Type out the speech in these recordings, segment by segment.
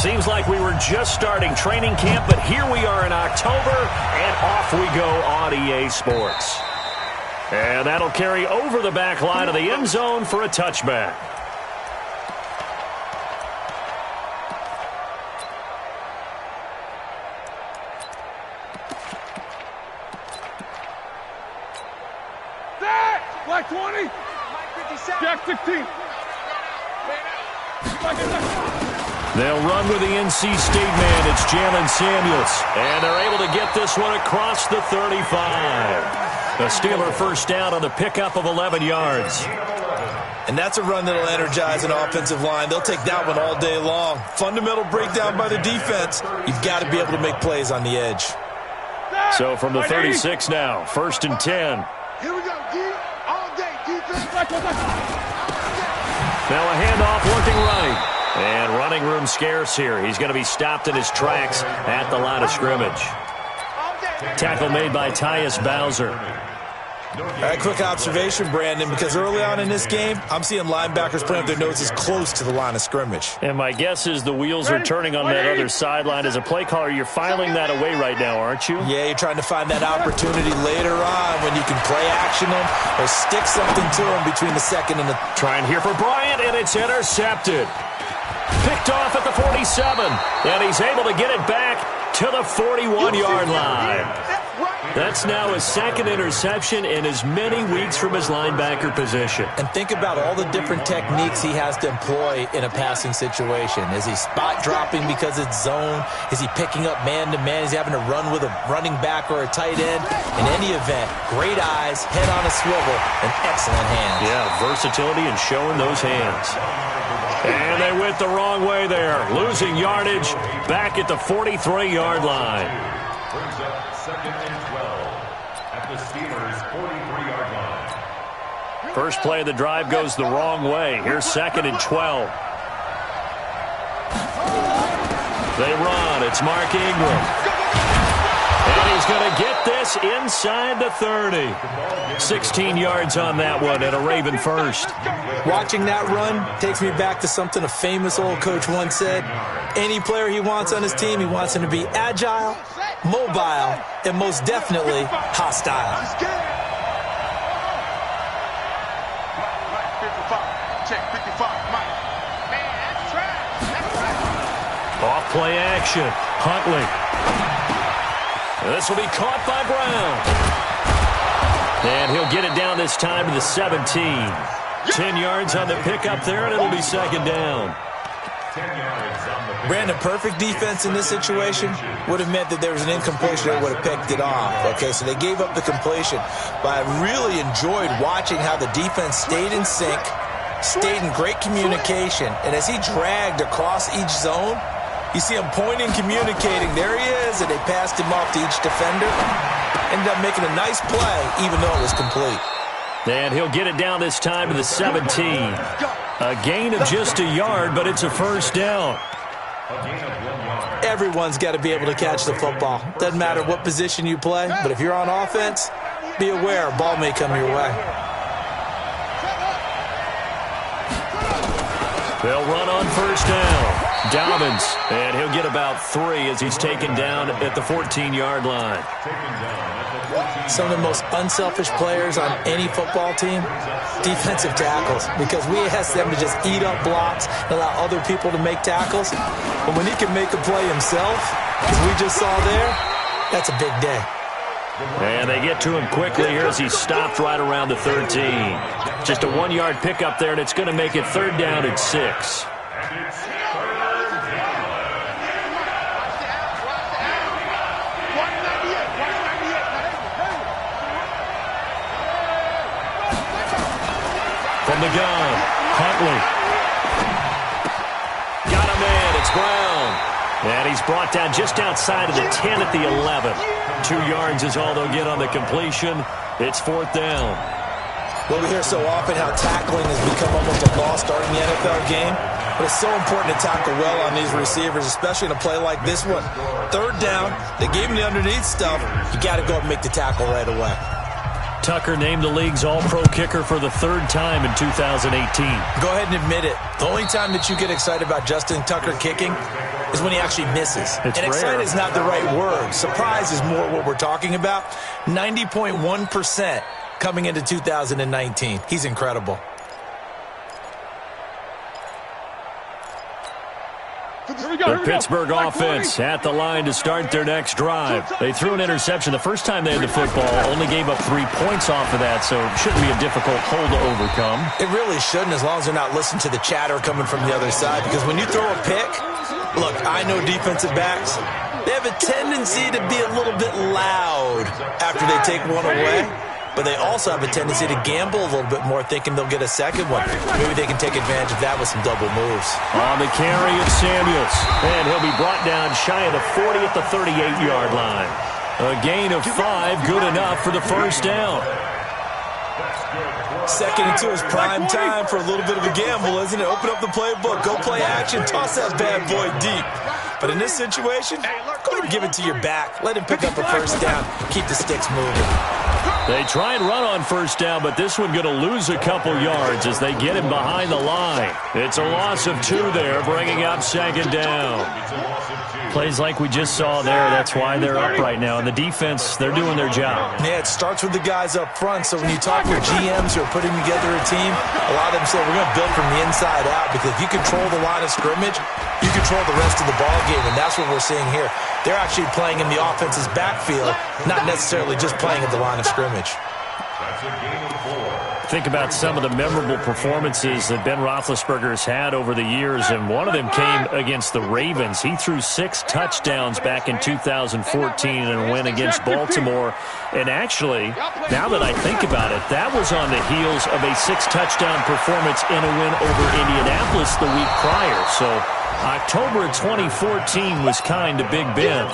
Seems like we were just starting training camp, but here we are in October, and off we go on EA Sports. And that'll carry over the back line of the end zone for a touchback. Black 20. Jack 16. They'll run with the NC State man. It's Jalen Samuels. And they're able to get this one across the 35. The Steeler first down on the pickup of 11 yards. And that's a run that'll energize an offensive line. They'll take that one all day long. Fundamental breakdown by the defense. You've got to be able to make plays on the edge. So from the 36 now, 1st and 10. Here we go, D. All day, defense. Now a handoff looking right. And running room scarce here. He's going to be stopped in his tracks at the line of scrimmage. Tackle made by Tyus Bowser. All right, quick observation, Brandon, because early on in this game, I'm seeing linebackers putting up their noses close to the line of scrimmage. And my guess is the wheels are turning on that other sideline. As a play caller, you're filing that away right now, aren't you? Yeah, you're trying to find that opportunity later on when you can play action them or stick something to them between the second and the... Trying here for Bryant, and it's intercepted. Picked off at the 47, and he's able to get it back to the 41-yard line. That's now his second interception in as many weeks from his linebacker position. And think about all the different techniques he has to employ in a passing situation. Is he spot dropping because it's zone? Is he picking up man-to-man? Is he having to run with a running back or a tight end? In any event, great eyes, head on a swivel, and excellent hands. Yeah, versatility and showing those hands. And they went the wrong way there, losing yardage back at the 43-yard line. Brings up 2nd and 12 at the Steelers' 43-yard line. First play of the drive goes the wrong way. Here's 2nd and 12. They run. It's Mark Ingram. And he's going to get this inside the 30. 16 yards on that one and a Raven first. Watching that run takes me back to something a famous old coach once said. Any player he wants on his team, he wants him to be agile, mobile, and most definitely hostile. Off play action. Huntley. This will be caught by Brown. And he'll get it down this time to the 17. 10 yards on the pickup there, and it'll be 2nd down. Brandon, perfect defense in this situation would have meant that there was an incompletion that would have picked it off. Okay, so they gave up the completion. But I really enjoyed watching how the defense stayed in sync, stayed in great communication, and as he dragged across each zone, you see him pointing, communicating. There he is, and they passed him off to each defender. Ended up making a nice play, even though it was complete. And he'll get it down this time to the 17. A gain of just a yard, but it's a first down. Everyone's got to be able to catch the football. Doesn't matter what position you play, but if you're on offense, be aware a ball may come your way. They'll run on first down. Dobbins, and he'll get about 3 as he's taken down at the 14-yard line. Some of the most unselfish players on any football team, defensive tackles, because we ask them to just eat up blocks and allow other people to make tackles. But when he can make a play himself, as we just saw there, that's a big day. And they get to him quickly here as he's stopped right around the 13. Just a 1-yard pickup there, and it's going to make it 3rd down at 6. From the gun, Huntley. Got him in, it's Brown. And he's brought down just outside of the 10 at the 11. 2 yards is all they'll get on the completion. It's 4th down. Well, we hear so often how tackling has become almost a lost art in the NFL game. But it's so important to tackle well on these receivers, especially in a play like this one. 3rd down, they gave him the underneath stuff. You got to go and make the tackle right away. Tucker named the league's all-pro kicker for the 3rd time in 2018. Go ahead and admit it. The only time that you get excited about Justin Tucker kicking is when he actually misses. It's and excited rare. is not the right word. Surprise is more what we're talking about. 90.1% coming into 2019. He's incredible. The Pittsburgh offense at the line to start their next drive. They threw an interception the first time they had the football, only gave up 3 points off of that, so it shouldn't be a difficult hole to overcome. It really shouldn't, as long as they're not listening to the chatter coming from the other side, because when you throw a pick, look, I know defensive backs, they have a tendency to be a little bit loud after they take one away. But they also have a tendency to gamble a little bit more, thinking they'll get a second one. Maybe they can take advantage of that with some double moves. On the carry of Samuels. And he'll be brought down shy of the 40 at the 38-yard line. A gain of 5, good enough for the first down. Second and 2 is prime time for a little bit of a gamble, isn't it? Open up the playbook, go play action, toss that bad boy deep. But in this situation, go ahead and give it to your back. Let him pick up a first down. Keep the sticks moving. They try and run on first down, but this one going to lose a couple yards as they get him behind the line. It's a loss of 2 there, bringing up second down. Plays like we just saw there, that's why they're up right now. And the defense, they're doing their job. Yeah, it starts with the guys up front. So when you talk with GMs who are putting together a team, a lot of them say, we're going to build from the inside out, because if you control the line of scrimmage, you control the rest of the ball game, and that's what we're seeing here. They're actually playing in the offense's backfield, not necessarily just playing at the line of scrimmage. That's a gain of 4. Think about some of the memorable performances that Ben Roethlisberger's had over the years, and one of them came against the Ravens. He threw 6 touchdowns back in 2014 in a win against Baltimore. And actually, now that I think about it, that was on the heels of a 6-touchdown performance in a win over Indianapolis the week prior. So October of 2014 was kind of Big Ben.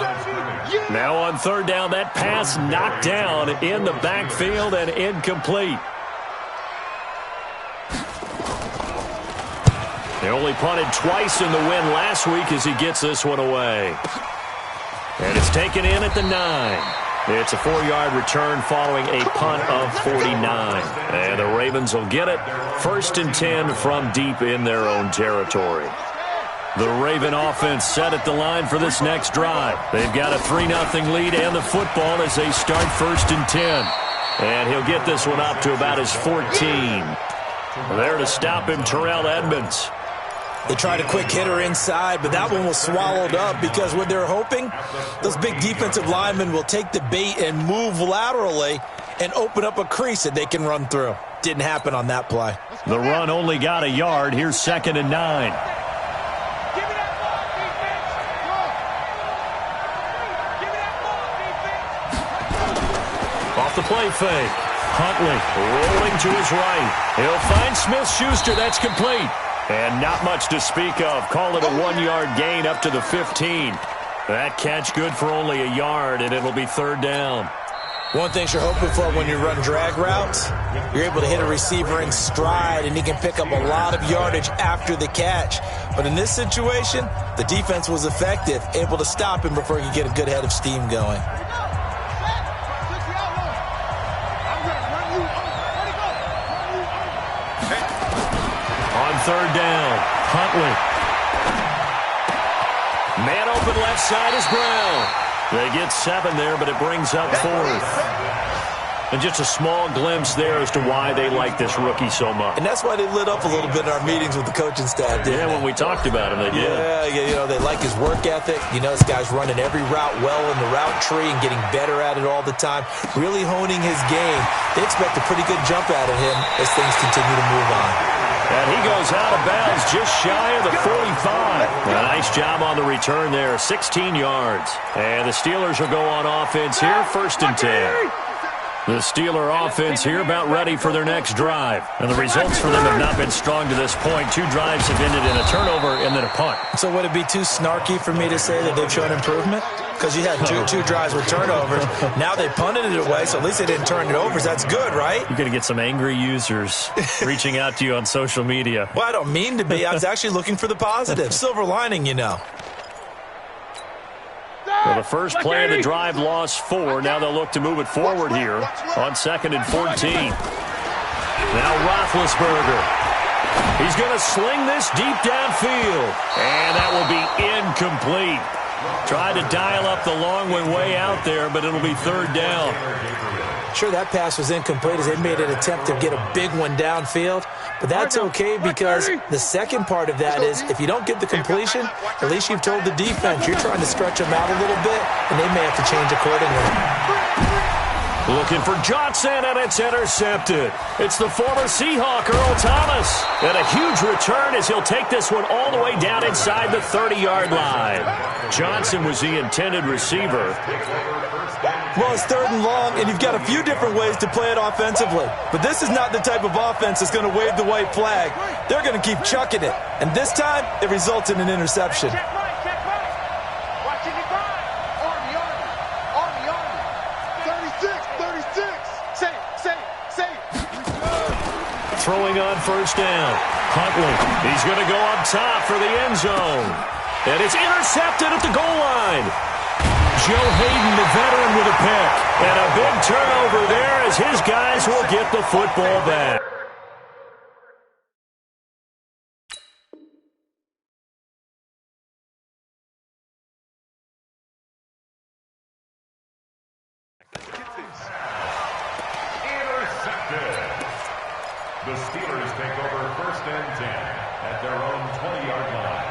Now on third down, that pass knocked down in the backfield and incomplete. They only punted twice in the win last week as he gets this one away. And it's taken in at the 9. It's a 4-yard return following a punt of 49. And the Ravens will get it. 1st and 10 from deep in their own territory. The Raven offense set at the line for this next drive. They've got a 3-0 lead and the football as they start 1st and 10. And he'll get this one up to about his 14. There to stop him, Terrell Edmonds. They tried a quick hitter inside, but that one was swallowed up because what they're hoping, those big defensive linemen will take the bait and move laterally and open up a crease that they can run through. Didn't happen on that play. The run only got a yard. Here's 2nd and 9. Off the play fake. Huntley rolling to his right. He'll find Smith-Schuster. That's complete. And not much to speak of. Call it a 1-yard gain up to the 15. That catch good for only a yard, and it'll be 3rd down. One thing you're hoping for when you run drag routes, you're able to hit a receiver in stride, and he can pick up a lot of yardage after the catch. But in this situation, the defense was effective, able to stop him before he could get a good head of steam going. On 3rd down, Huntley. Man open left side is Brown. They get 7 there, but it brings up 4th. And just a small glimpse there as to why they like this rookie so much. And that's why they lit up a little bit in our meetings with the coaching staff, didn't they? When we talked about him, they did. Yeah, you know, they like his work ethic. You know, this guy's running every route well in the route tree and getting better at it all the time, really honing his game. They expect a pretty good jump out of him as things continue to move on. And he goes out of bounds just shy of the 45. A nice job on the return there, 16 yards. And the Steelers will go on offense here, 1st and 10. The Steeler offense here about ready for their next drive. And the results for them have not been strong to this point. 2 drives have ended in a turnover and then a punt. So would it be too snarky for me to say that they've shown improvement? Because you had two drives with turnovers. Now they punted it away, so at least they didn't turn it over. That's good, right? You're going to get some angry users reaching out to you on social media. Well, I don't mean to be. I was actually looking for the positive. Silver lining, you know. Well, the first play of the drive lost 4. Now they'll look to move it forward here on 2nd and 14. Now Roethlisberger He's going to sling this deep downfield. And that will be incomplete. Tried to dial up the long way out there, but it'll be third down. Sure, that pass was incomplete as they made an attempt to get a big one downfield. But that's okay because the second part of that is if you don't get the completion, at least you've told the defense you're trying to stretch them out a little bit, and they may have to change accordingly. Looking for Johnson, and it's intercepted. It's the former Seahawk, Earl Thomas. And a huge return as he'll take this one all the way down inside the 30-yard line. Johnson was the intended receiver. Well, it's third and long, and you've got a few different ways to play it offensively. But this is not the type of offense that's going to wave the white flag. They're going to keep chucking it. And this time, it results in an interception. Throwing on first down. Huntley, he's going to go up top for the end zone. And it's intercepted at the goal line. Joe Hayden, the veteran, with a pick. And a big turnover there as his guys will get the football back. The Steelers take over first and 10 at their own 20-yard line.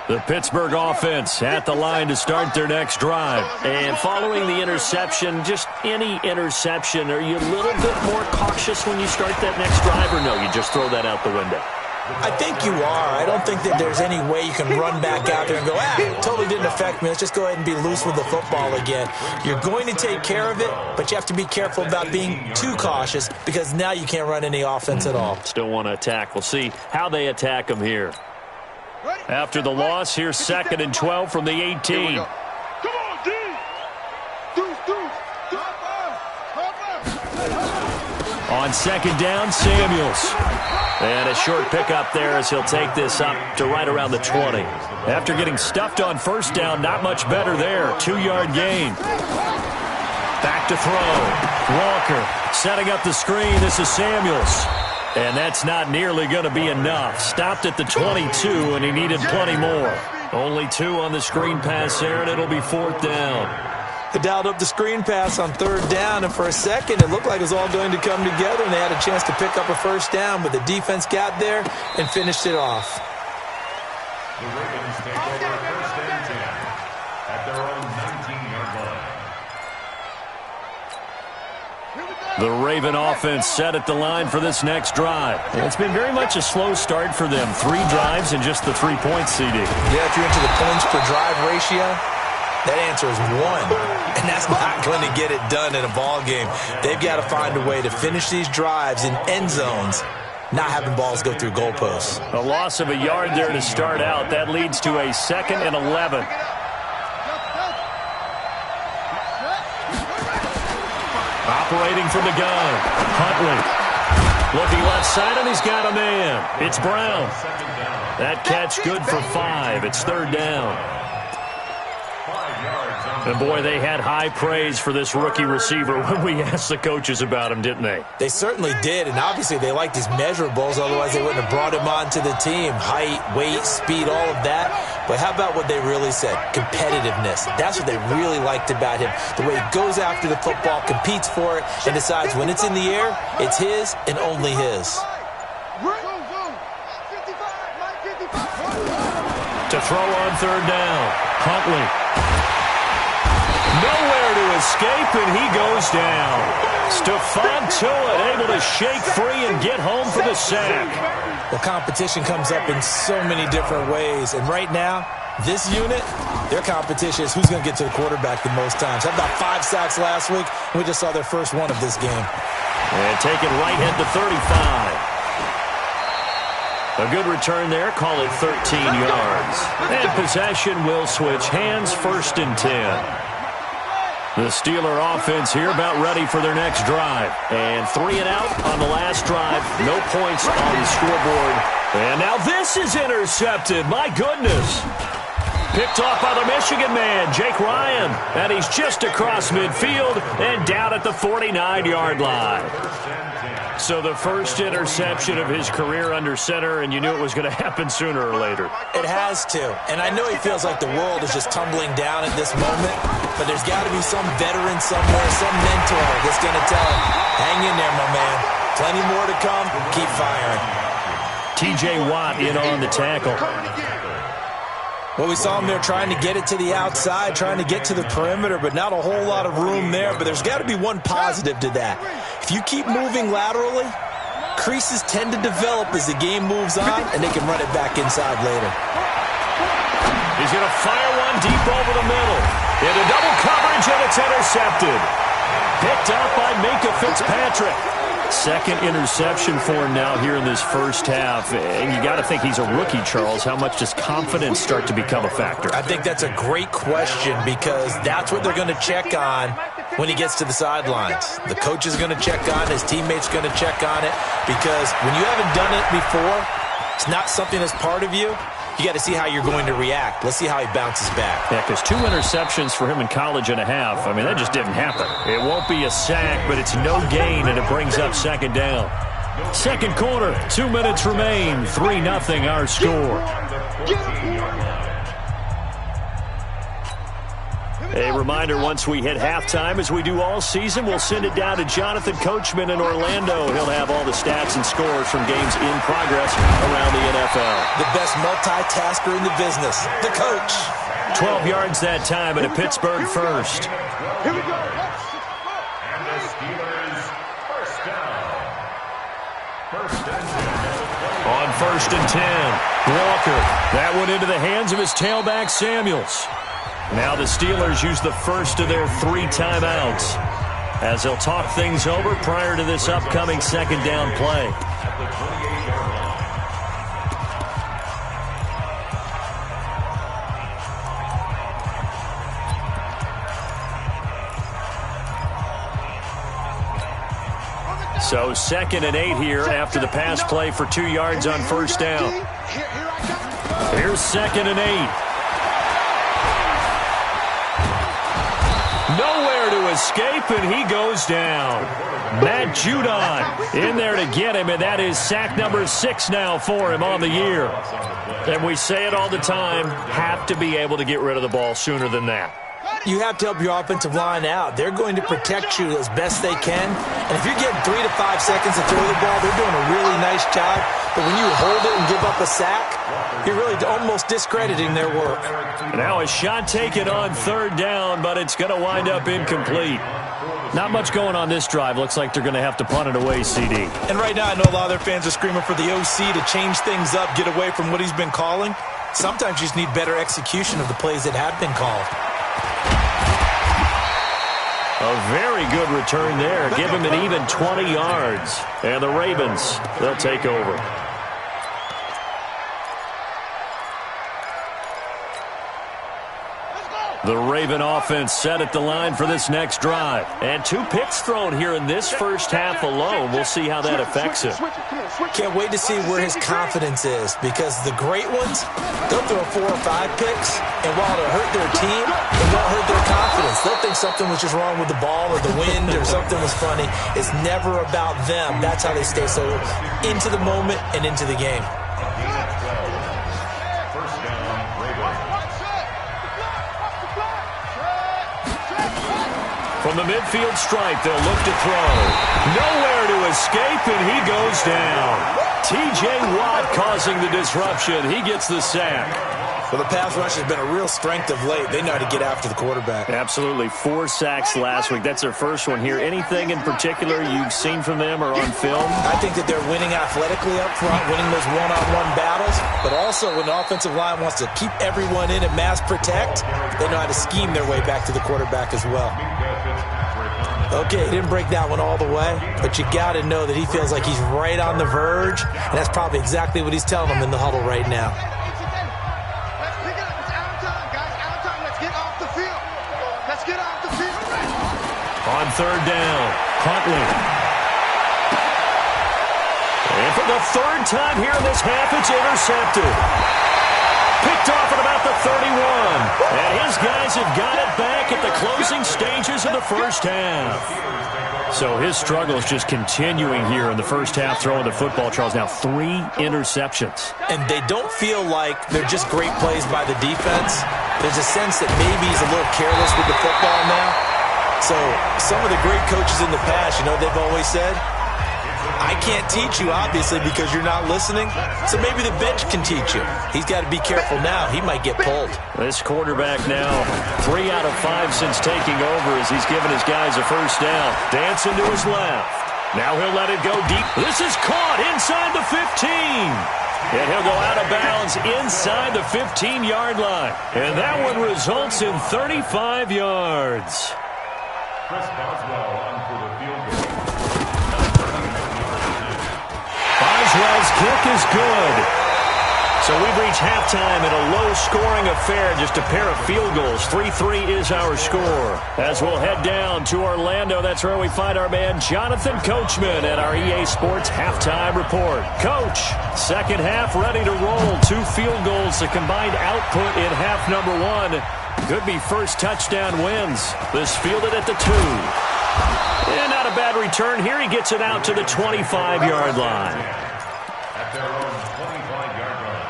The Pittsburgh offense at the line to start their next drive. And following the interception, just any interception, are you a little bit more cautious when you start that next drive, or no, you just throw that out the window? I think you are. I don't think that there's any way you can run back out there and go, it totally didn't affect me. Let's just go ahead and be loose with the football again. You're going to take care of it, but you have to be careful about being too cautious because now you can't run any offense at all. Still want to attack. We'll see how they attack them here. After the loss, here's 2nd and 12 from the 18. Come on, D! On 2nd down, Samuels. And a short pickup there as he'll take this up to right around the 20. After getting stuffed on first down, not much better there. 2-yard gain. Back to throw. Walker setting up the screen. This is Samuels. And that's not nearly going to be enough. Stopped at the 22, and he needed plenty more. Only 2 on the screen pass there, and it'll be 4th down. They dialed up the screen pass on 3rd down, and for a second, it looked like it was all going to come together, and they had a chance to pick up a first down, but the defense got there and finished it off. The Ravens take over first and 10 at their own 19-yard line. The Raven offense set at the line for this next drive. It's been very much a slow start for them. 3 drives and just the 3 points, CD. Yeah, if you're into the points per drive ratio, that answer is 1, and that's not going to get it done in a ball game. They've got to find a way to finish these drives in end zones, not having balls go through goalposts. A loss of a yard there to start out. That leads to a 2nd and 11. Operating from the gun, Huntley. Looking left side, and he's got a man. It's Brown. That catch good for 5. It's 3rd down. And, boy, they had high praise for this rookie receiver when we asked the coaches about him, didn't they? They certainly did, and obviously they liked his measurables, otherwise they wouldn't have brought him onto the team. Height, weight, speed, all of that. But how about what they really said? Competitiveness. That's what they really liked about him. The way he goes after the football, competes for it, and decides when it's in the air, it's his and only his. To throw on 3rd down, Huntley. Nowhere to escape, and he goes down. Stephon Tuitt able to shake free and get home for the sack. Well, competition comes up in so many different ways, and right now, this unit, their competition is who's going to get to the quarterback the most times. Had about 5 sacks last week, and we just saw their first one of this game. And taken right at the 35. A good return there, call it 13 yards. And possession will switch hands, 1st and 10. The Steeler offense here about ready for their next drive. And 3 and out on the last drive. No points on the scoreboard. And now this is intercepted. My goodness. Picked off by the Michigan man, Jake Ryan. And he's just across midfield and down at the 49-yard line. So the first interception of his career under center, and you knew it was going to happen sooner or later. It has to. And I know he feels like the world is just tumbling down at this moment, but there's got to be some veteran somewhere, some mentor that's going to tell him, hang in there, my man. Plenty more to come. Keep firing. T.J. Watt in on the tackle. Well, we saw him there trying to get it to the outside, trying to get to the perimeter, but not a whole lot of room there. But there's got to be one positive to that. If you keep moving laterally, creases tend to develop as the game moves on, and they can run it back inside later. He's going to fire one deep over the middle. Into double coverage, and it's intercepted. Picked up by Minkah Fitzpatrick. Second interception for him now here in this first half. And you got to think he's a rookie, Charles. How much does confidence start to become a factor? I think that's a great question because that's what they're going to check on when he gets to the sidelines. The coach is going to check on it. His teammates going to check on it because when you haven't done it before, it's not something that's part of you. You got to see how you're going to react. Let's see how he bounces back. Yeah, because 2 interceptions for him in college and a half. I mean, that just didn't happen. It won't be a sack, but it's no gain, and it brings up second down. Second quarter, 2 minutes remain. 3-0 our score. A reminder, once we hit halftime, as we do all season, we'll send it down to Jonathan Coachman in Orlando. He'll have all the stats and scores from games in progress around the NFL. The best multitasker in the business, the coach. 12 yards that time and a Pittsburgh first. Here we go. And the Steelers first down. First and 10. On 1st and 10, Walker. That one into the hands of his tailback, Samuels. Now the Steelers use the first of their 3 timeouts as they'll talk things over prior to this upcoming second down play. At the 28-yard line. So 2nd and 8 here after the pass play for 2 yards on first down. Here's 2nd and 8. Nowhere to escape, and he goes down. Matt Judon in there to get him, and that is sack number 6 now for him on the year. And we say it all the time, have to be able to get rid of the ball sooner than that. You have to help your offensive line out. They're going to protect you as best they can. And if you're getting 3 to 5 seconds to throw the ball, they're doing a really nice job. But when you hold it and give up a sack, you're really almost discrediting their work. Now a shot taken on 3rd down, but it's going to wind up incomplete. Not much going on this drive. Looks like they're going to have to punt it away, CD. And right now I know a lot of their fans are screaming for the OC to change things up, get away from what he's been calling. Sometimes you just need better execution of the plays that have been called. A very good return there. Give him an even 20 yards. And the Ravens, they'll take over. The Raven offense set at the line for this next drive. And 2 picks thrown here in this first half alone. We'll see how that affects him. Can't wait to see where his confidence is because the great ones, they'll throw 4 or 5 picks, and while it'll hurt their team, it won't hurt their confidence. They'll think something was just wrong with the ball or the wind or something was funny. It's never about them. That's how they stay so into the moment and into the game. From the midfield stripe, they'll look to throw. Nowhere to escape, and he goes down. T.J. Watt causing the disruption. He gets the sack. Well, the pass rush has been a real strength of late. They know how to get after the quarterback. Absolutely. 4 sacks last week. That's their first one here. Anything in particular you've seen from them or on film? I think that they're winning athletically up front, winning those one-on-one battles, but also when the offensive line wants to keep everyone in and mass protect, they know how to scheme their way back to the quarterback as well. Okay, he didn't break that one all the way, but you got to know that he feels like he's right on the verge, and that's probably exactly what he's telling them in the huddle right now. On 3rd down, Huntley. And for the 3rd time here in this half, it's intercepted. Picked Picked off at about the 31. And his guys have got it back at the closing stages of the first half. So his struggles just continuing here in the first half, throwing the football, Charles. Now 3 interceptions. And they don't feel like they're just great plays by the defense. There's a sense that maybe he's a little careless with the football now. So some of the great coaches in the past, you know, they've always said, I can't teach you, obviously, because you're not listening. So maybe the bench can teach you. He's got to be careful now. He might get pulled. This quarterback now, 3 out of 5 since taking over as he's given his guys a first down. Dancing to his left. Now he'll let it go deep. This is caught inside the 15. And he'll go out of bounds inside the 15-yard line. And that one results in 35 yards. Chris Boswell on for the field goal. Boswell's kick is good. So we've reached halftime in a low-scoring affair, just a pair of field goals. 3-3 is our score. As we'll head down to Orlando, that's where we find our man Jonathan Coachman at our EA Sports Halftime Report. Coach, second half ready to roll. 2 field goals, the combined output in half number 1. Could be first touchdown wins. This fielded at the 2. And not a bad return here. He gets it out to the 25-yard line. At their own 25-yard line.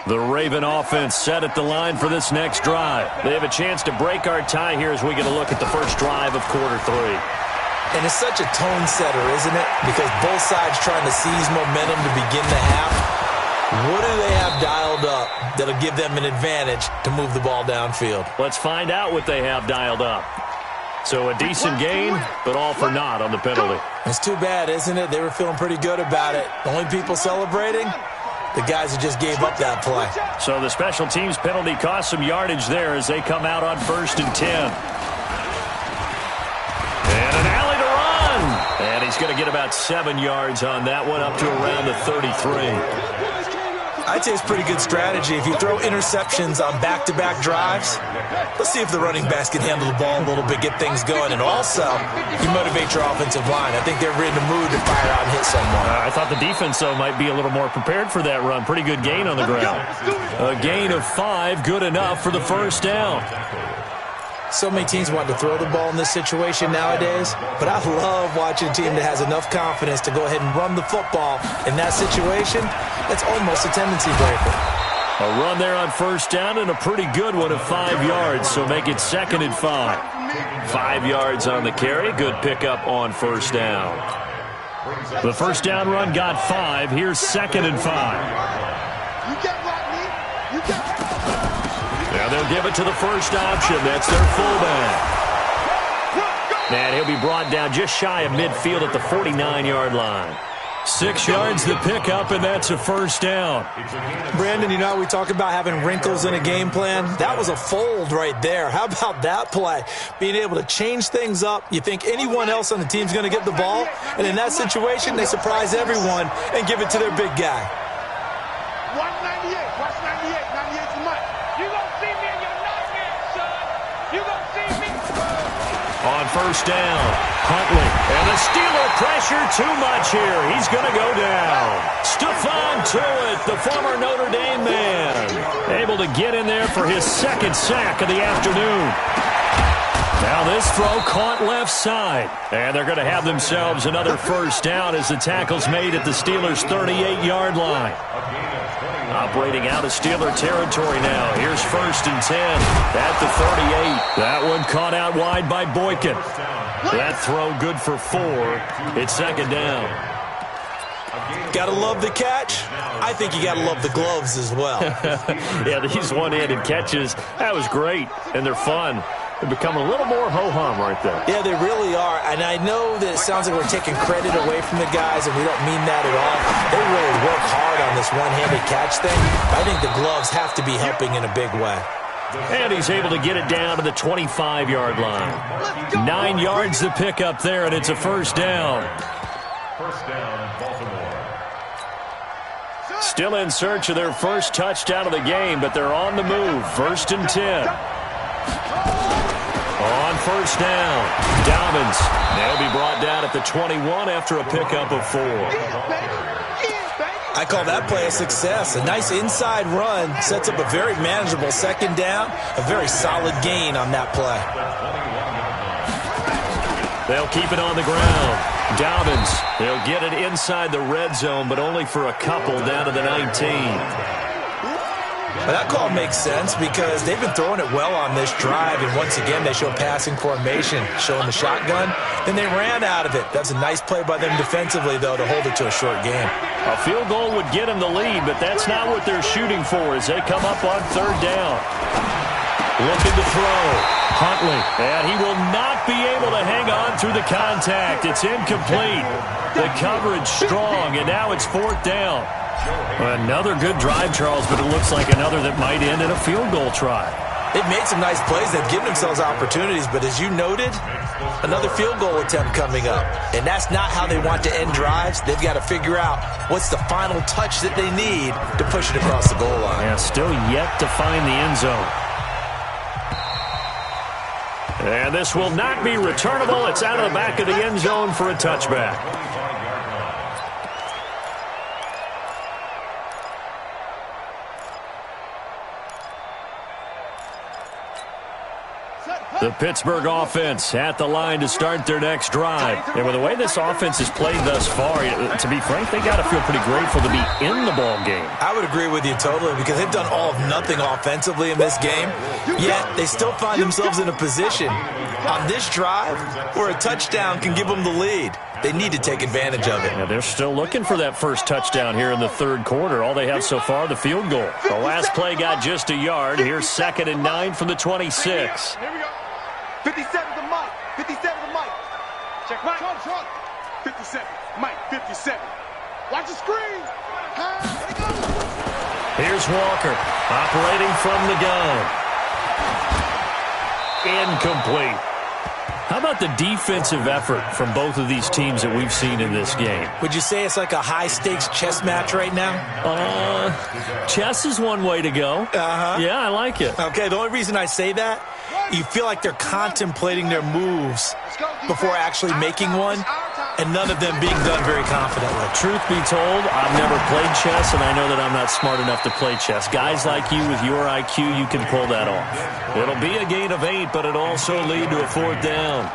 The Raven offense set at the line for this next drive. They have a chance to break our tie here as we get a look at the first drive of quarter 3. And it's such a tone setter, isn't it? Because both sides trying to seize momentum to begin the half. What do they have dialed up that'll give them an advantage to move the ball downfield? Let's find out what they have dialed up. So a decent gain, but all for naught on the penalty. It's too bad, isn't it? They were feeling pretty good about it. The only people celebrating, the guys who just gave up that play. So the special teams penalty cost some yardage there as they come out on 1st and 10. And an alley to run. And he's going to get about 7 yards on that one, up to around the 33. I'd say it's pretty good strategy. If you throw interceptions on back-to-back drives, let's see if the running backs can handle the ball a little bit, get things going. And also, you motivate your offensive line. I think they're in the mood to fire out and hit someone. I thought the defense, though, might be a little more prepared for that run. Pretty good gain on the ground. A gain of 5, good enough for the first down. So many teams want to throw the ball in this situation nowadays, but I love watching a team that has enough confidence to go ahead and run the football. In that situation, that's almost a tendency breaker. A run there on first down and a pretty good one of 5 yards, so make it 2nd and 5. 5 yards on the carry, good pickup on first down. The first down run got 5, here's 2nd and 5. Now they'll give it to the first option. That's their fullback. And he'll be brought down just shy of midfield at the 49-yard line. 6 yards the pickup, and that's a first down. Brandon, you know, we talk about having wrinkles in a game plan. That was a fold right there. How about that play? Being able to change things up. You think anyone else on the team's going to get the ball, and in that situation, they surprise everyone and give it to their big guy. 198. Watch 98. 98's the money. You gonna see me in your nightmare, son. You gonna see me. On first down, Huntley. And the Steeler pressure too much here. He's going to go down. Stephon Tuitt, the former Notre Dame man, able to get in there for his 2nd sack of the afternoon. Now this throw caught left side. And they're going to have themselves another first down as the tackle's made at the Steelers' 38-yard line. Operating out of Steeler territory now. Here's 1st and 10 at the 38. That one caught out wide by Boykin. That throw good for 4. It's 2nd down. Gotta love the catch. I think you gotta love the gloves as well. Yeah, these one-handed catches, that was great, and they're fun. They're becoming a little more ho-hum, aren't they? Yeah, they really are. And I know that it sounds like we're taking credit away from the guys, and we don't mean that at all. They really work hard on this one-handed catch thing. I think the gloves have to be helping in a big way. And he's able to get it down to the 25-yard line. 9 yards to pick up there, and it's a first down. First down, Baltimore. Still in search of their first touchdown of the game, but they're on the move. 1st and 10. On first down, Dobbins. They'll be brought down at the 21 after a pickup of 4. I call that play a success. A nice inside run sets up a very manageable second down, a very solid gain on that play. They'll keep it on the ground. Dobbins, they'll get it inside the red zone, but only for a couple down to the 19. Well, that call makes sense because they've been throwing it well on this drive, and once again they show passing formation, showing the shotgun. Then they ran out of it. That's a nice play by them defensively, though, to hold it to a short game. A field goal would get them the lead, but that's not what they're shooting for as they come up on third down. Looking to throw. Huntley, and he will not be able to hang on through the contact. It's incomplete. The coverage strong, and now it's fourth down. Another good drive, Charles, but it looks like another that might end in a field goal try. They've made some nice plays. They've given themselves opportunities, but as you noted, another field goal attempt coming up. And that's not how they want to end drives. They've got to figure out what's the final touch that they need to push it across the goal line. Yeah, still yet to find the end zone. And this will not be returnable. It's out of the back of the end zone for a touchback. The Pittsburgh offense at the line to start their next drive. And with the way this offense has played thus far, to be frank, they got to feel pretty grateful to be in the ball game. I would agree with you totally because they've done all of nothing offensively in this game, yet they still find themselves in a position on this drive where a touchdown can give them the lead. They need to take advantage of it. Yeah, they're still looking for that first touchdown here in the third quarter. All they have so far, the field goal. The last play got just a yard. Here's 2nd and 9 from the 26. Here we go. 57 to Mike. 57 to Mike. Check Mike. 57. Mike, 57. Watch the screen. Here's Walker operating from the gun. Incomplete. How about the defensive effort from both of these teams that we've seen in this game? Would you say it's like a high-stakes chess match right now? Chess is one way to go. Uh-huh. Yeah, I like it. Okay, the only reason I say that, you feel like they're contemplating their moves before actually making one, and none of them being done very confidently. Truth be told, I've never played chess, and I know that I'm not smart enough to play chess. Guys like you with your IQ, you can pull that off. It'll be a gain of 8, but it'll also lead to a fourth down.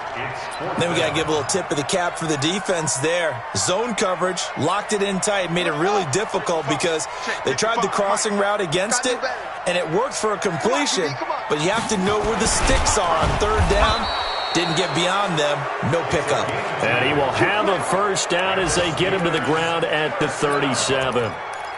Then we got to give a little tip of the cap for the defense there. Zone coverage, locked it in tight, made it really difficult because they tried the crossing route against it, and it worked for a completion, but you have to know where the sticks are on third down. Didn't get beyond them, no pickup. And he will have a first down as they get him to the ground at the 37.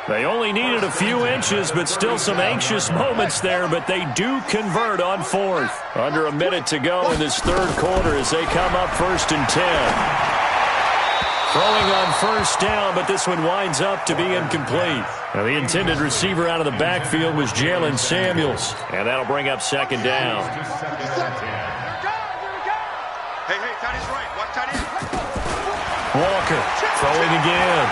They only needed a few inches, but still some anxious moments there, but they do convert on fourth. Under a minute to go in this third quarter as they come up 1st and 10. Throwing on first down, but this one winds up to be incomplete. Now, the intended receiver out of the backfield was Jalen Samuels, and that'll bring up 2nd down. Hey, tight end's right. Watch tight end. Walker throwing again.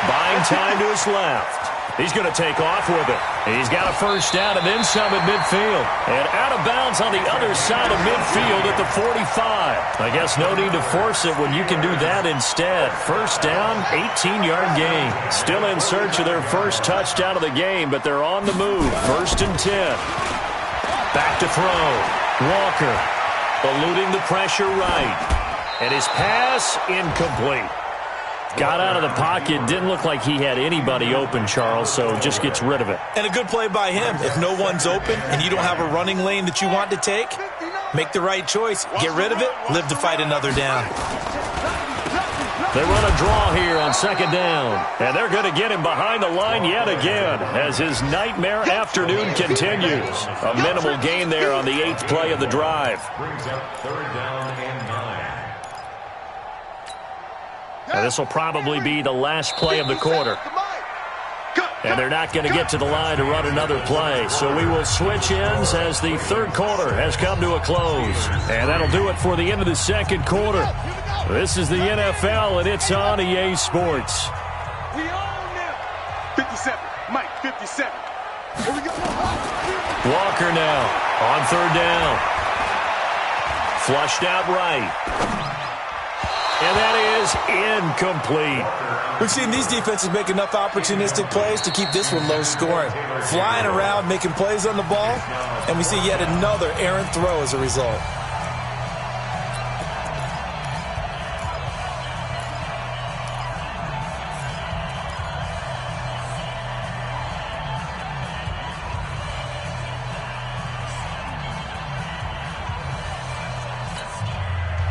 Buying time to his left. He's going to take off with it. He's got a first down and then some at midfield. And out of bounds on the other side of midfield at the 45. I guess no need to force it when you can do that instead. First down, 18-yard gain. Still in search of their first touchdown of the game, but they're on the move. 1st and 10. Back to throw. Walker eluding the pressure right. And his pass incomplete. Got out of the pocket. Didn't look like he had anybody open, Charles, so just gets rid of it. And a good play by him. If no one's open and you don't have a running lane that you want to take, make the right choice. Get rid of it. Live to fight another down. They run a draw here on 2nd down. And they're going to get him behind the line yet again as his nightmare afternoon continues. A minimal gain there on the 8th play of the drive. Brings up 3rd down and 9. Now, this will probably be the last play of the quarter. And they're not going to get to the line to run another play. So we will switch ends as the third quarter has come to a close. And that'll do it for the end of the second quarter. This is the NFL, and it's on EA Sports. We own them. 57. Mike, 57. Here we go. Walker now on 3rd down. Flushed out right. And that is incomplete. We've seen these defenses make enough opportunistic plays to keep this one low scoring. Flying around, making plays on the ball, and we see yet another errant throw as a result.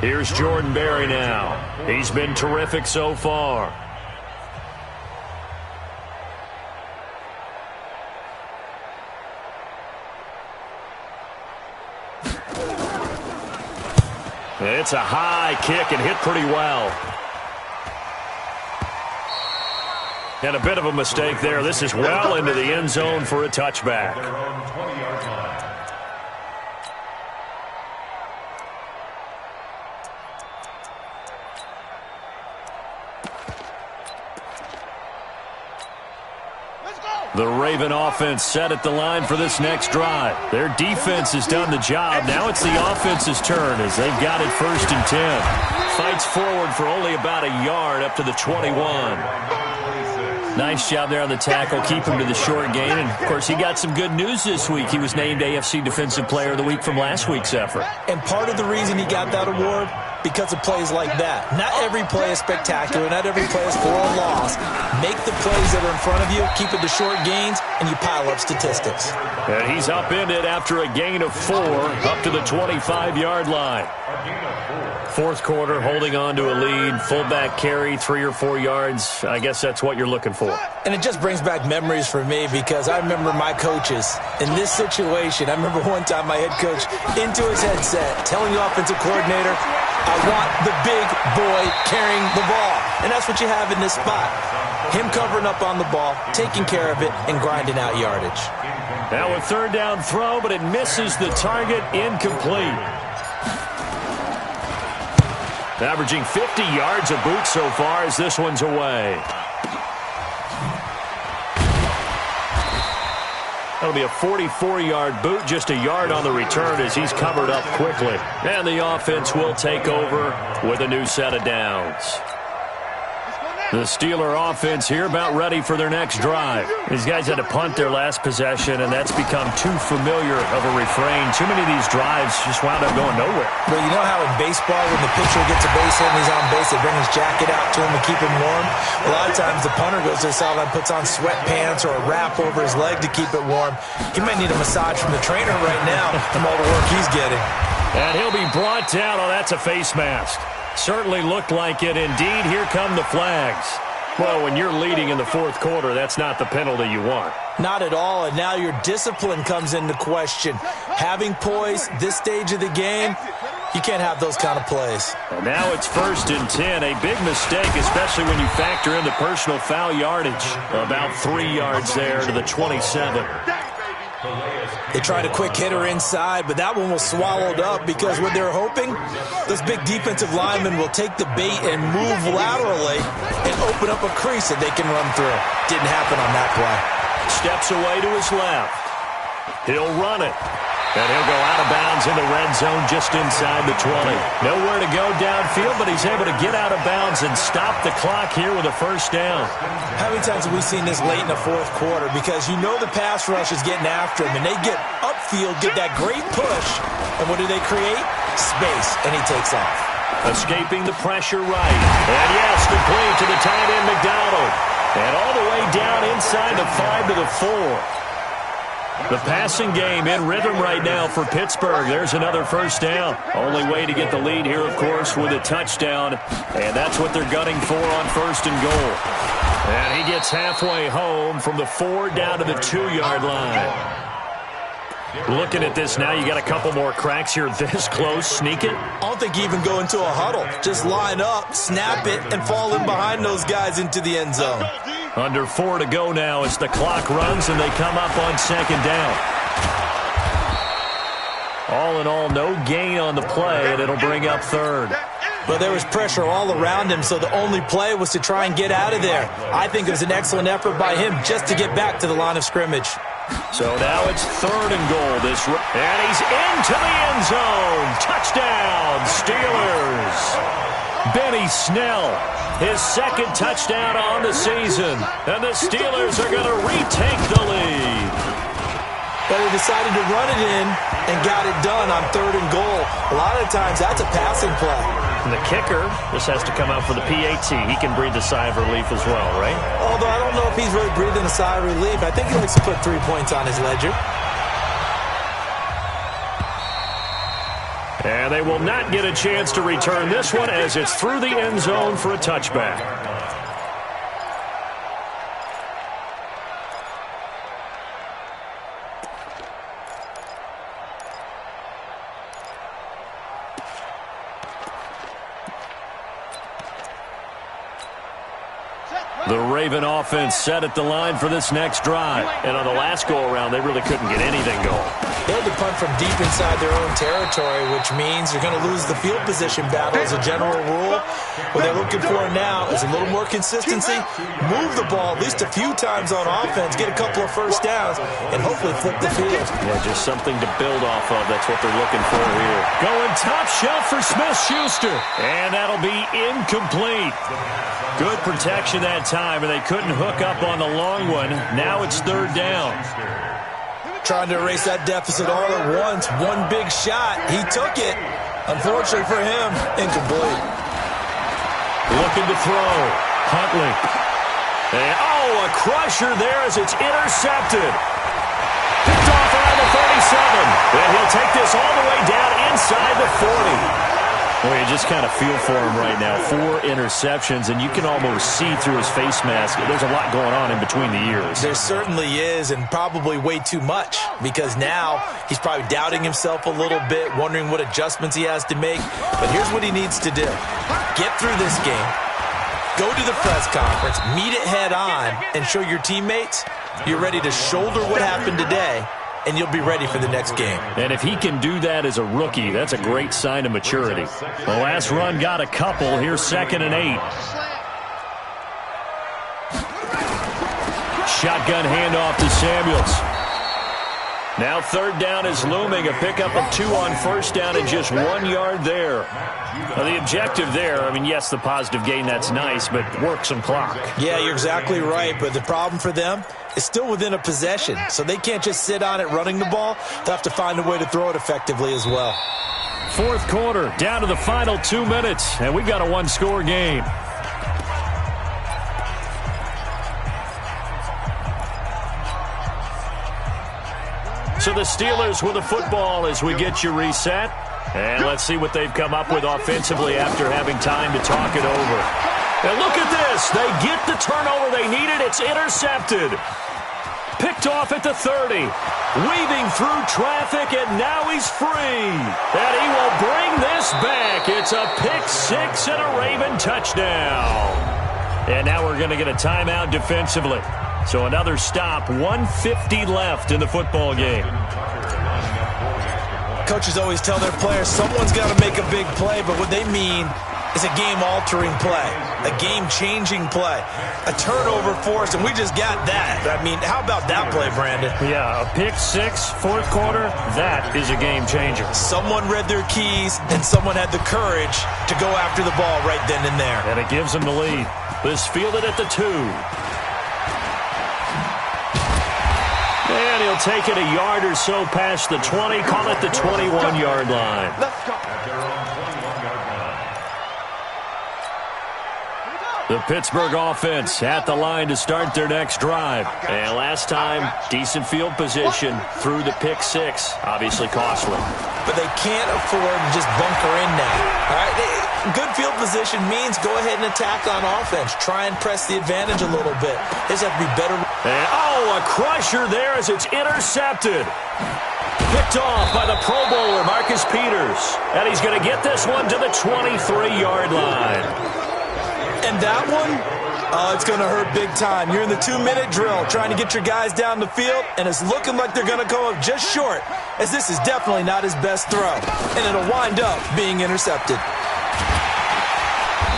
Here's Jordan Berry now. He's been terrific so far. It's a high kick and hit pretty well. And a bit of a mistake there. This is well into the end zone for a touchback. The Raven offense set at the line for this next drive. Their defense has done the job. Now it's the offense's turn as they've got it 1st and 10. Fights forward for only about a yard up to the 21. Nice job there on the tackle. Keep him to the short gain. And, of course, he got some good news this week. He was named AFC Defensive Player of the Week from last week's effort. And part of the reason he got that award, because of plays like that. Not every play is spectacular. Not every play is for a loss. Make the plays that are in front of you, keep it to short gains, and you pile up statistics. And he's upended after a gain of 4 up to the 25-yard line. 4th quarter, holding on to a lead. Fullback carry, 3 or 4 yards. I guess that's what you're looking for. And it just brings back memories for me because I remember my coaches in this situation. I remember one time my head coach into his headset telling the offensive coordinator, I want the big boy carrying the ball. And that's what you have in this spot. Him covering up on the ball, taking care of it, and grinding out yardage. Now a 3rd down throw, but it misses the target. Incomplete. Averaging 50 yards a boot so far as this one's away. That'll be a 44-yard boot, just a yard on the return as he's covered up quickly. And the offense will take over with a new set of downs. The Steeler offense here about ready for their next drive. These guys had to punt their last possession, and that's become too familiar of a refrain. Too many of these drives just wound up going nowhere. Well, you know how in baseball, when the pitcher gets a base hit and he's on base, they bring his jacket out to him to keep him warm? A lot of times the punter goes to the sideline, puts on sweatpants or a wrap over his leg to keep it warm. He might need a massage from the trainer right now from all the work he's getting. And he'll be brought down. Oh, that's a face mask. Certainly looked like it. Indeed, here come the flags. Well, when you're leading in the 4th quarter, that's not the penalty you want. Not at all, and now your discipline comes into question. Having poise this stage of the game, you can't have those kind of plays. And now it's 1st and 10. A big mistake, especially when you factor in the personal foul yardage. About 3 yards there to the 27. They tried a quick hitter inside, but that one was swallowed up because what they're hoping, those big defensive linemen will take the bait and move laterally and open up a crease that they can run through. Didn't happen on that play. Steps away to his left. He'll run it. And he'll go out of bounds in the red zone just inside the 20. Nowhere to go downfield, but he's able to get out of bounds and stop the clock here with a 1st down. How many times have we seen this late in the 4th quarter? Because you know the pass rush is getting after him, and they get upfield, get that great push, and what do they create? Space, and he takes off. Escaping the pressure right. And yes, complete to the tight end McDonald. And all the way down inside the 5 to the 4. The passing game in rhythm right now for Pittsburgh. There's another 1st down. Only way to get the lead here, of course, with a touchdown. And that's what they're gunning for on 1st and goal. And he gets halfway home from the 4 down to the 2-yard line. Looking at this now, you got a couple more cracks here this close. Sneak it. I don't think you even go into a huddle. Just line up, snap it, and fall in behind those guys into the end zone. Under 4 to go now as the clock runs and they come up on 2nd down. All in all, no gain on the play, and it'll bring up 3rd. Well, there was pressure all around him, so the only play was to try and get out of there. I think it was an excellent effort by him just to get back to the line of scrimmage. So now it's 3rd and goal. And he's into the end zone. Touchdown, Steelers. Benny Snell, his 2nd touchdown on the season. And the Steelers are going to retake the lead. But he decided to run it in and got it done on 3rd and goal. A lot of times that's a passing play. And the kicker just has to come out for the PAT. He can breathe a sigh of relief as well, right? Although I don't know if he's really breathing a sigh of relief. I think he likes to put 3 points on his ledger. And they will not get a chance to return this one as it's through the end zone for a touchback. The Raven offense set at the line for this next drive. And on the last go-around, they really couldn't get anything going. They had to punt from deep inside their own territory, which means they're going to lose the field position battle as a general rule. What they're looking for now is a little more consistency, move the ball at least a few times on offense, get a couple of first downs, and hopefully flip the field. Yeah, just something to build off of. That's what they're looking for here. Going top shelf for Smith-Schuster. And that'll be incomplete. Good protection that time, and they couldn't hook up on the long one. Now it's 3rd down. Trying to erase that deficit all at once. One big shot. He took it. Unfortunately for him, incomplete. Looking to throw. Huntley. And, a crusher there as it's intercepted. Picked off around the 37. And he'll take this all the way down inside the 40. Well, you just kind of feel for him right now. 4 interceptions, and you can almost see through his face mask. There's a lot going on in between the ears. There certainly is, and probably way too much, because now he's probably doubting himself a little bit, wondering what adjustments he has to make. But here's what he needs to do. Get through this game, go to the press conference, meet it head on, and show your teammates you're ready to shoulder what happened today, and you'll be ready for the next game. And if he can do that as a rookie, that's a great sign of maturity. The last run got a couple. Here's 2nd and 8. Shotgun handoff to Samuels. Now 3rd down is looming. A pickup of 2 on 1st down and just 1 yard there. Now the objective there, I mean, yes, the positive gain, that's nice, but work some clock. Yeah, you're exactly right, but the problem for them is still within a possession, so they can't just sit on it running the ball. They'll have to find a way to throw it effectively as well. 4th quarter, down to the final 2 minutes, and we've got a 1-score game. So the Steelers with the football as we get you reset. And let's see what they've come up with offensively after having time to talk it over. And look at this. They get the turnover they needed. It's intercepted. Picked off at the 30. Weaving through traffic, and now he's free. And he will bring this back. It's a pick 6 and a Raven touchdown. And now we're going to get a timeout defensively. So another stop, 1:50 left in the football game. Coaches always tell their players someone's got to make a big play, but what they mean is a game-altering play, a game-changing play, a turnover force, and we just got that. I mean, how about that play, Brandon? Yeah, a pick 6, 4th quarter, that is a game-changer. Someone read their keys, and someone had the courage to go after the ball right then and there. And it gives them the lead. This fielded at the 2. And he'll take it a yard or so past the 20, call it the 21-yard line. Let's go. The Pittsburgh offense at the line to start their next drive. And last time, decent field position through the pick 6. Obviously costly. But they can't afford to just bunker in now. All right? Good field position means go ahead and attack on offense. Try and press the advantage a little bit. They just have to be better. And, a crusher there as it's intercepted. Picked off by the Pro Bowler, Marcus Peters. And he's going to get this one to the 23-yard line. And that one, it's going to hurt big time. You're in the 2-minute drill trying to get your guys down the field, and it's looking like they're going to come up just short, as this is definitely not his best throw. And it'll wind up being intercepted.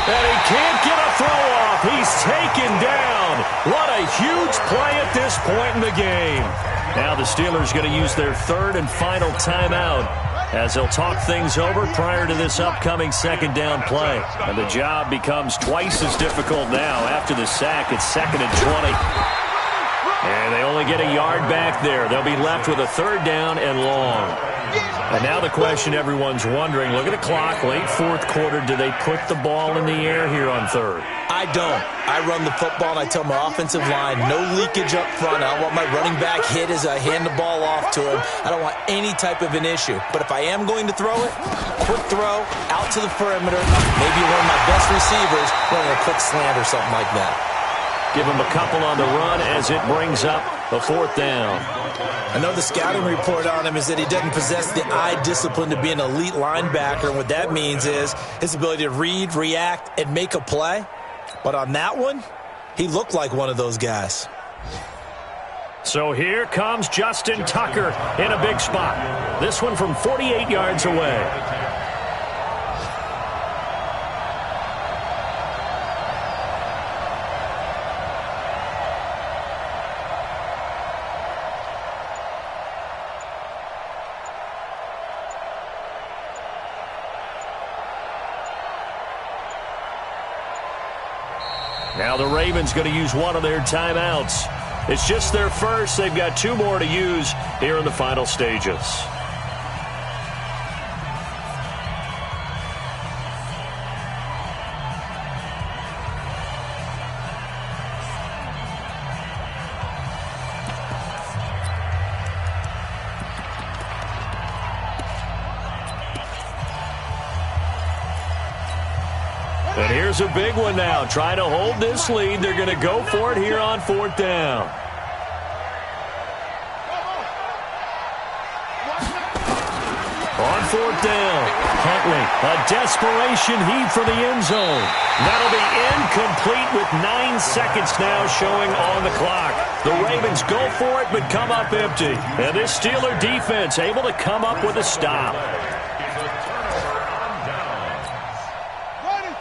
And he can't get a throw off. He's taken down. What a huge play at this point in the game. Now the Steelers going to use their third and final timeout as they'll talk things over prior to this upcoming second down play. And the job becomes twice as difficult now. After the sack, it's 2nd and 20. And they only get a yard back there. They'll be left with a third down and long. And now the question everyone's wondering, look at the clock, late fourth quarter, do they put the ball in the air here on third? I don't. I run the football, and I tell my offensive line, no leakage up front. I don't want my running back hit as I hand the ball off to him. I don't want any type of an issue. But if I am going to throw it, quick throw, out to the perimeter, maybe one of my best receivers running a quick slant or something like that. Give him a couple on the run as it brings up a fourth down. I know the scouting report on him is that he doesn't possess the eye discipline to be an elite linebacker. And what that means is his ability to read, react, and make a play. But on that one, he looked like one of those guys. So here comes Justin Tucker in a big spot. This one from 48 yards away. Now the Ravens going to use one of their timeouts. It's just their first. They've got 2 more to use here in the final stages. And here's a big one now. Trying to hold this lead. They're going to go for it here on fourth down. On fourth down, Huntley, a desperation heave for the end zone. That'll be incomplete with 9 seconds now showing on the clock. The Ravens go for it but come up empty. And this Steeler defense able to come up with a stop.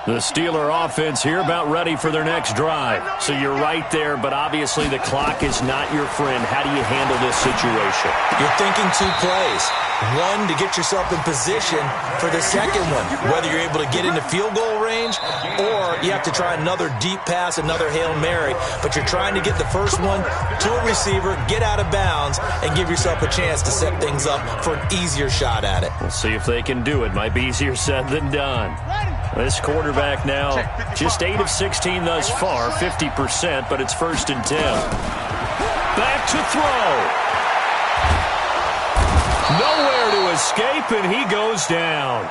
The Steeler offense here about ready for their next drive. So you're right there, but obviously the clock is not your friend. How do you handle this situation? You're thinking 2 plays. One, to get yourself in position for the second one, whether you're able to get into field goal range or you have to try another deep pass, another Hail Mary. But you're trying to get the first one to a receiver, get out of bounds, and give yourself a chance to set things up for an easier shot at it. We'll see if they can do it. Might be easier said than done. This quarterback now just 8 of 16 thus far, 50%, but it's 1st and 10. Back to throw. Nowhere to escape, and he goes down.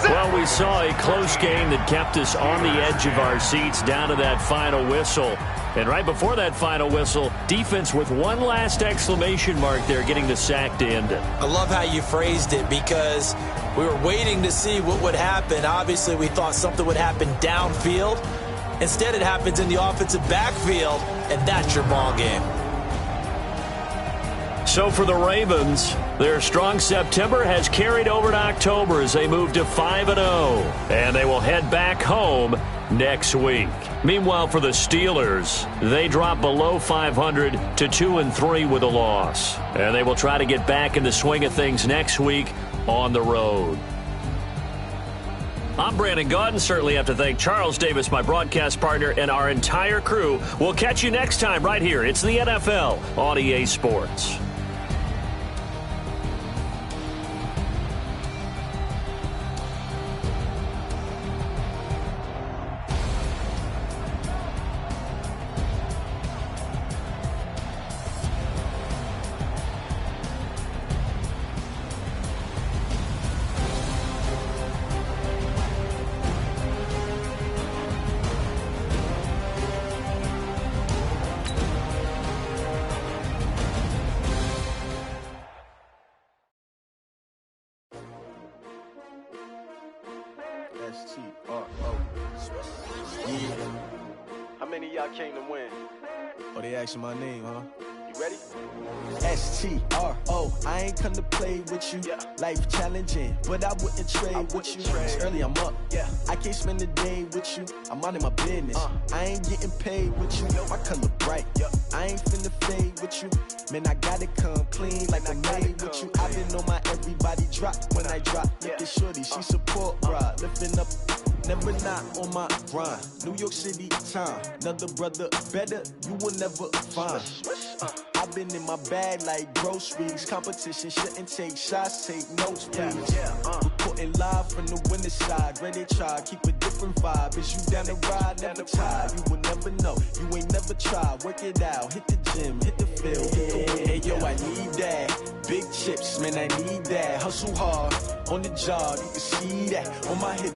Well, we saw a close game that kept us on the edge of our seats down to that final whistle. And right before that final whistle, defense with one last exclamation mark there, getting the sack to end it. I love how you phrased it because we were waiting to see what would happen. Obviously, we thought something would happen downfield. Instead, it happens in the offensive backfield, and that's your ball game. So for the Ravens, their strong September has carried over to October as they move to 5-0. And they will head back home next week. Meanwhile, for the Steelers, they drop below 500 to 2-3 with a loss. And they will try to get back in the swing of things next week on the road. I'm Brandon Gaudin. Certainly have to thank Charles Davis, my broadcast partner, and our entire crew. We'll catch you next time right here. It's the NFL on EA Sports. How many of y'all came to win? Oh, they asking my name, huh? You ready? STRO, I ain't come to play with you. Life challenging, but I wouldn't trade with you. It's early, I'm up. I can't spend the day with you. I'm minding my business. I ain't getting paid with you. My color bright. I ain't finna fade with you. Man, I gotta come clean like I'm made with you. I've been on my everybody drop when I drop. Look at shorty, she support ride. Lifting up, never not on my grind. New York City time, another brother better, you will never find. I've been in my bag like groceries. Competition shouldn't take shots, take notes, please. Reporting live from the winter side. Ready to try, keep a different vibe. Is you down the ride, never tired. You will never know, you ain't never tried. Work it out, hit the gym, hit the field. Hey yo, I need that. Big chips, man, I need that. Hustle hard, on the job, you can see that. On my hip,